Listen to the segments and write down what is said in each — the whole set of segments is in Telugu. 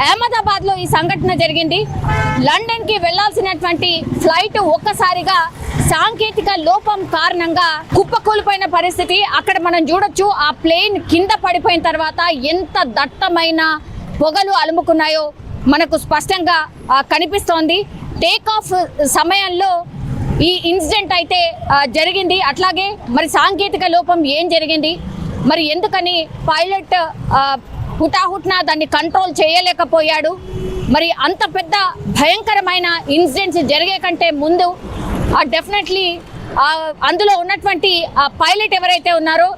అహ్మదాబాద్ లో ఈ సంఘటన జరిగింది. లండన్ కి వెళ్లాల్సినటువంటి ఫ్లైట్ ఒక్కసారిగా సాంకేతిక లోపం కారణంగా కుప్పకూలిపోయిన పరిస్థితి అక్కడ మనం చూడొచ్చు. ఆ ప్లేన్ కింద పడిపోయిన తర్వాత ఎంత దట్టమైన పొగలు అలుముకున్నాయో మనకు స్పష్టంగా కనిపిస్తోంది. టేక్ ఆఫ్ సమయంలో ఈ ఇన్సిడెంట్ అయితే జరిగింది. అట్లాగే మరి సాంకేతిక లోపం ఏం జరిగింది, మరి ఎందుకని పైలట్ హుటాహుట్న దాన్ని కంట్రోల్ చేయలేకపోయాడు, మరి అంత పెద్ద భయంకరమైన ఇన్సిడెంట్స్ జరిగే కంటే ముందు డెఫినెట్లీ అందులో ఉన్నటువంటి పైలట్ ఎవరైతే ఉన్నారో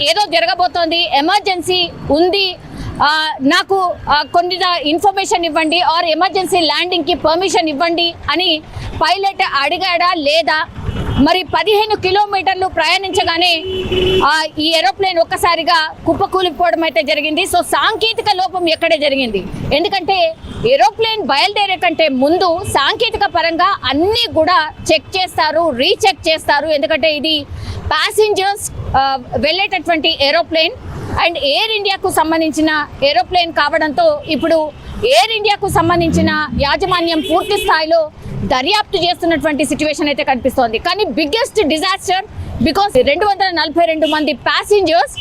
ఏదో జరగబోతోంది, ఎమర్జెన్సీ ఉంది, నాకు కొన్ని ఇన్ఫర్మేషన్ ఇవ్వండి ఆర్ ఎమర్జెన్సీ ల్యాండింగ్కి పర్మిషన్ ఇవ్వండి అని పైలట్ అడిగాడా లేదా, మరి 15 కిలోమీటర్లు ప్రయాణించగానే ఈ ఏరోప్లేన్ ఒక్కసారిగా కుప్పకూలిపోవడం అయితే జరిగింది. సో సాంకేతిక లోపం ఎక్కడే జరిగింది, ఎందుకంటే ఏరోప్లేన్ బయలుదేరే కంటే ముందు సాంకేతిక పరంగా అన్నీ కూడా చెక్ చేస్తారు, రీచెక్ చేస్తారు. ఎందుకంటే ఇది ప్యాసింజర్స్ వెళ్ళేటటువంటి ఏరోప్లేన్ అండ్ ఎయిర్ ఇండియాకు సంబంధించిన ఏరోప్లేన్ కావడంతో ఇప్పుడు ఎయిర్ ఇండియాకు సంబంధించిన యాజమాన్యం పూర్తి స్థాయిలో దర్యాప్తు చేస్తున్నటువంటి సిచ్యువేషన్ అయితే కనిపిస్తోంది. కానీ బిగ్గెస్ట్ డిజాస్టర్ బికాస్ 242 మంది ప్యాసింజర్స్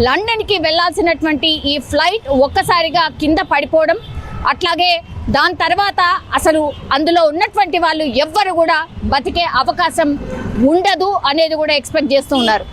లండన్కి వెళ్లాల్సినటువంటి ఈ ఫ్లైట్ ఒక్కసారిగా కింద పడిపోవడం, అట్లాగే దాని తర్వాత అసలు అందులో ఉన్నటువంటి వాళ్ళు ఎవ్వరు కూడా బతికే అవకాశం ఉండదు అనేది కూడా ఎక్స్పెక్ట్ చేస్తూ ఉన్నారు.